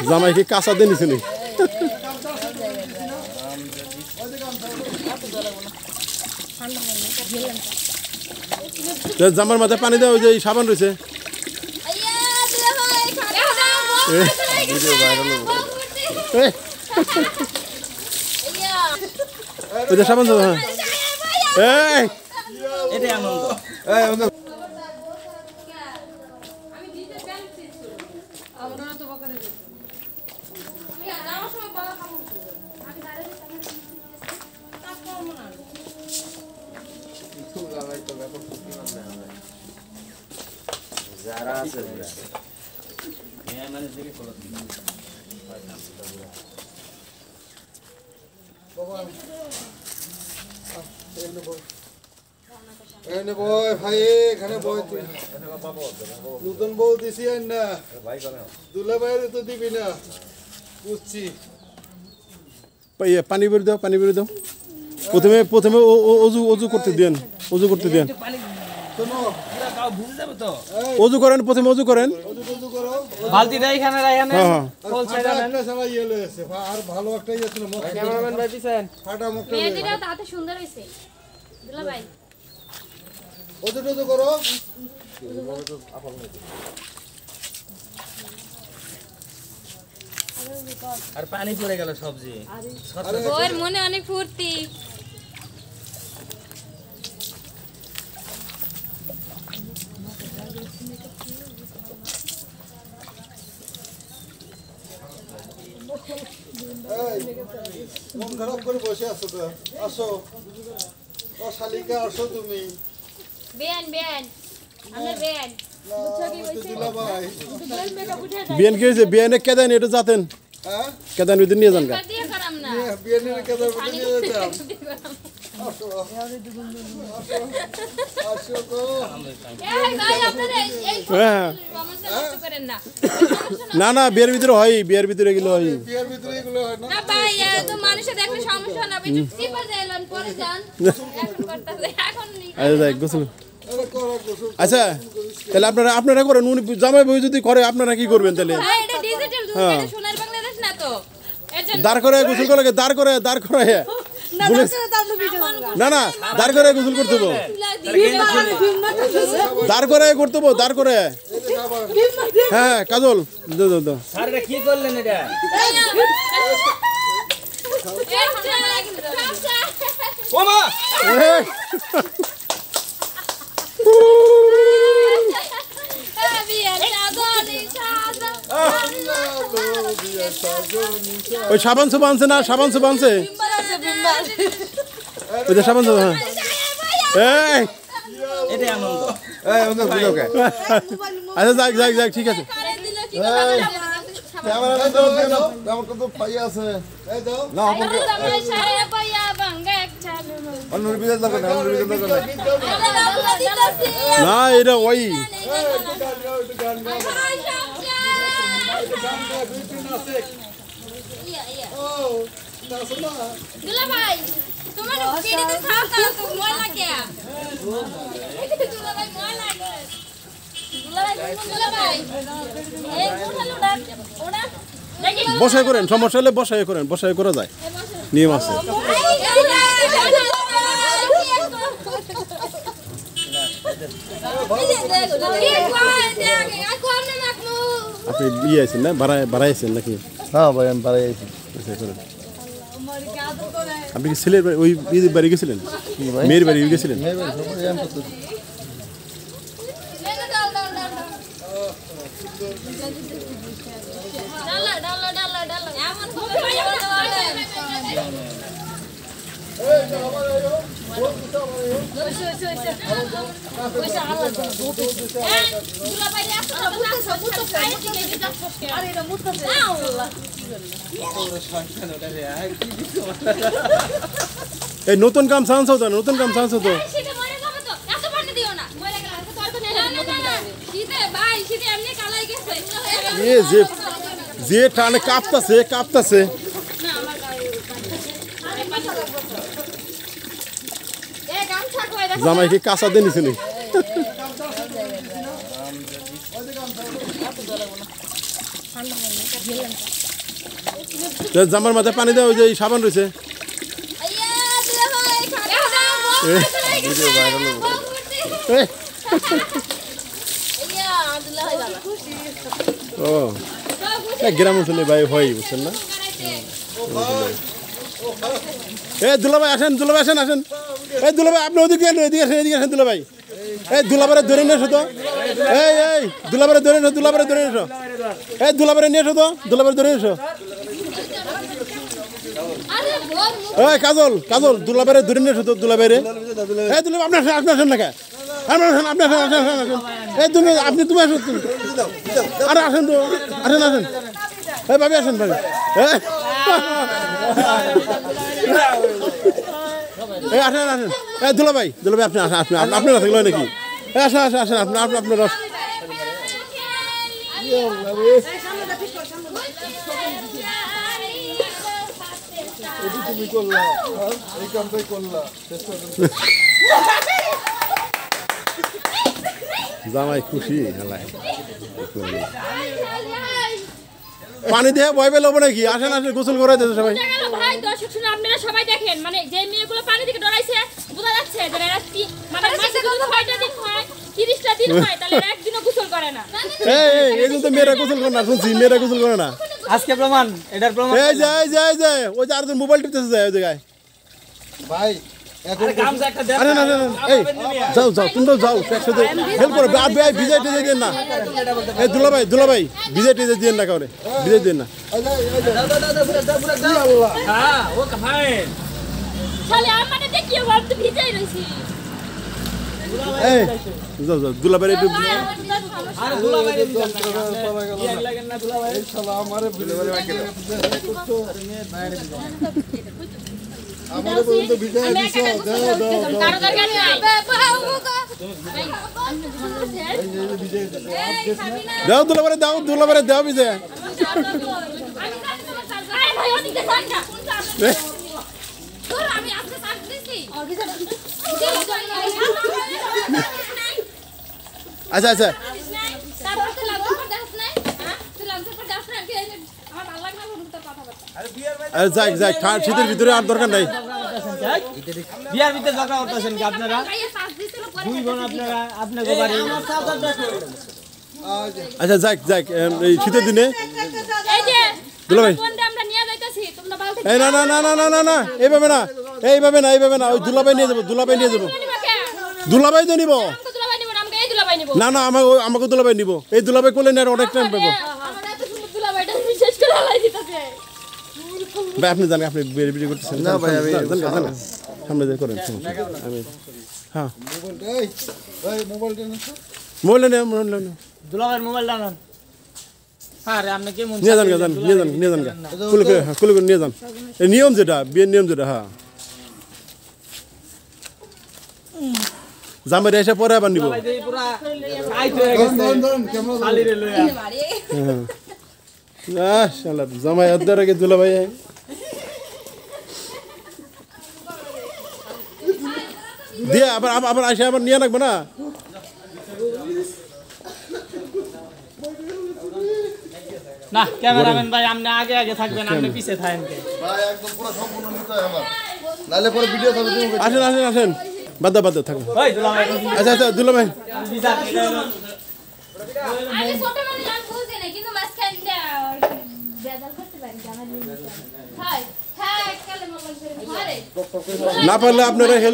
জামাই কি কাঁচা দিয়ে নিছে নি? জামার মাথায় পানি দেওয়া, ওই যে সাবান রয়েছে। ওই যে সাবান দেওয়া। এটাই আনন্দ। যারা আছে মানে দেখে খোলা ভাই এখানে নতুন বউ দিছি না দুলা ভাইয়ের তো দিবি না বুঝছি। পানি বের দাও, পানি বের দাও। প্রথমে অজু করতে দেন, অজু করতে দেন। অজু করেন, প্রথমে অজু করেন। বালতিটা এখানে রাখেন। আর ভালো একটা ইয়ে ছিল, ক্যামেরাম্যান ভাই পিছেন। ফাটা মুখটা মেয়েটিরা তাতে সুন্দর হইছে দুলা ভাই। অজু টজু করো। আর পানি পড়ে গেল সবজি। ওর মনে অনেক ফুর্তি। মন খারাপ করে বসে আছো তো, আসো। ও শালিকা আসো তুমি। বেন আমরা বেন বিয়ান কি হয়েছে? বিয়ানে কেদান এটা যাতেন, কেদান ওই দিন নিয়ে যান গা। দিয়ে করাম না বিয়ানের কেদা বলে নিয়ে যেতাম। আসো আসো তো। এই ভাই আপনারা এই সমস্যা নষ্ট করেন না। না না, বিয়ের ভিতরে হয়, বিয়ের ভিতরে এগুলো হয়। বিয়ের ভিতরে এগুলো হয় না। না ভাই তো মানুষে দেখলে সমস্যা না, একটু সিপার যাইলেন পরে যান। এখন করতেছে এখন আচ্ছা গোসল। আচ্ছা তাহলে আপনারা করেন, উনি জামাই বউ যদি করে আপনারা কি করবেন তাহলে? ভাই এটা ডিজিটাল যুগ, এটা সোনার বাংলাদেশ না তো। দাঁড় করে গোসল করে, দাঁড় করে না না, দাঁড় করে গোসল করতে হবো, দাঁড় করে করতে হবো, দাঁড় করে। হ্যাঁ কাজল স্যার এটা কি করলেন এটা? ওমা ওই সাবান সুবা আনছে না, সাবান সুবা আনছে, ওই যে সাবান সুবা। হ্যাঁ এটাই আনন্দ। আচ্ছা যাক যাক ঠিক আছে। না এটা ওই দুলা ভাই তোমার পেটিতে খাও তা তো ময়লা কে? দুলা ভাই ময়লা কে? দুলা ভাই এই কোথায় ওড়া বসাই করেন, সমস্যা হলে বসাই করেন, বসাই করা যায়, নিয়ম আছে। আপনি ইয়ে আছেন না, বাড়াইছেন নাকি? হ্যাঁ ভাই আমি বাড়াই আছি। আপনি কি ছেলের ওই বাড়ি গেছিলেন, মেয়ের বাড়ি গেছিলেন? এই নতুন কাম চান্স হতো, নতুন কাম চান্স হতো। যে টানে কাঁপতাছে কাঁপতাছে। জামাই কি কাঁচা দিয়ে নিছে নি? জামার মাথায় পানি দেওয়া ওই যে সাবান রয়েছে আইয়া দুলা ভাই খাওয়া এই, আইয়া দুলা ভাই বাবা ও গ্রাম অঞ্চলে ভাই হয় বুঝছেন না এই দুলাভাই আসেন দুলাভাই আসেন আসেন এই দুলাভাই আপনি ওদিকে এদিকে আসেন দুলাভাই এই দুলাবারে ধরে নিয়ে এসো তো এই দুলাবারে ধরে এসো দুলাবারে ধরে এসো এই দুলাবারে নিয়ে এসো তো দুলাবারে ধরে এসো আরে বল এই কাজল দুলাবারে ধরে নিয়ে এসো তো দুলাবারে এই দুলাভাই আপনি আসেন না কে আপনি আসেন এই তুমি আসো আরে আসেন তো আসেন এই ভাবি আসেন ভাবি এই আসেন এই দুলাভাই আপনি আসেন আপনি না থাকলো নাকি আসেন আপনার রস তুমি করলা এই কামটাই করলা চেষ্টা জামাই খুশি হেলায় পানি দিয়ে বয় পেলে হবো নাকি আসেন গোসল করে দিতে সবাই ভাই দর্শক শুনে আপনারা সবাই দেখেন মানে যে মেয়েগুলো পানি থেকে ডরাইছে বোঝা যাচ্ছে যে এরা মানে মাসে 6টা দিন হয় 30টা দিন হয় তাহলে এরা একদিনও গোসল করে না এই তো মেয়েরা গোসল করে না শুনছি মেয়েরা গোসল করে না আজকে প্রমাণ এটার প্রমাণ এই যে ওই যে আর মোবাইল টিপতেছে যায় ওই জায়গায় ভাই এখন আরে গামছা একটা দেন আসেন এই যাও তোমরাও যাও একসাথে হেল্প করো ভিজাই টিজে দিন না এই দুলাভাই ভিজাই টিজে দিন না কাউরে ভিজাই দিন না হ্যাঁ ও ভাই শালে আমারে দেখিও ভাব তো ভিজাই রইছি এই যাও দুলাভাই একটু আরে দুলা ভাই ইয়া লাগেন না দুলা ভাই শালা আমারে ভুলে আমারে বলতে ভিজা আমি দিছো একটা দাও কারো দরকার নাই দাও দুলাভাই দাও ভিজে আরে ভাই ওদিকে যান না তোর আমি আজকে সাথ দিছি আচ্ছা তারপর তো লাগবে দাস নাই হ্যাঁ তুই লাগবে দাস নাই আমার ভালো লাগে না তোর কথা বলতে যাক শীতের ভিতরে আর দরকার নাই বিয়ার ভিতরে ঝগড়া করতেছেন কি আপনারা আইয়া সাথ দিছিল পরে দুই বোন আপনাকে বাড়ি আচ্ছা যাক এই শীতের দিনে এই যে দুলা ভাই। কোনটা আমরা নিয়ে যাইতাছি তোমরা ভালো থেকে এই না এইভাবে না ওই দুলাভাই নিয়ে যাবো দুলাভাই তো নিব আমাকে দুলাভাই নিব আমাকে এই দুলাভাই নিব না আমাকে দুলাভাই নিব এই দুলাভাই করলে না অনেক টাইম পাবো আমার এত সুন্দর দুলাভাইটা বিশেষ করে হালাই দিতেছে ভাই আপনি জানেন আপনি বেরিয়ে করতেছেন না ভাই, আমি- জানেন সামনে দিয়ে করেন সমস্যা নেই। আমি হ্যাঁ এই ভাই মোবাইলটা নিছো মোবাইল নিয়ে দুলা ভাইয়ের মোবাইল ডাউন হ্যাঁ রে আপনি কেমন নিয়ে যান কুলে নিয়ে যান এই নিয়ম যেটা বিয়ের নিয়ম যেটা হ্যাঁ জামাই এসে পরে আবার নিব ভাই দেই পুরা আইত হয়ে গেছে ধরুন কেমন খালি রে লইয়া শালা জামাই অর্ধের আগে দুলাভাই দিয়ে আবার আসে আবার নিয়ে রাখবো না না ক্যামেরাম্যান ভাই আপনি আগে থাকবেন আপনি পিছে থাকেন ভাই একদম পুরো সম্পূর্ণ নিতে হয় আমার নালে পরে ভিডিও হবে তুমি আসেন বাদ দাও থাকুন ওই দুলা ভাই আচ্ছা দুলাভাই ভিজা আমি ছোট মানে জান বুঝি না কিন্তু মাঝখান দিয়ে বেজাল করতে পারি আমার নিজে হয় হ্যাঁ কালে মোবাইল করে ঘরে না পারলে আপনারা হেল্প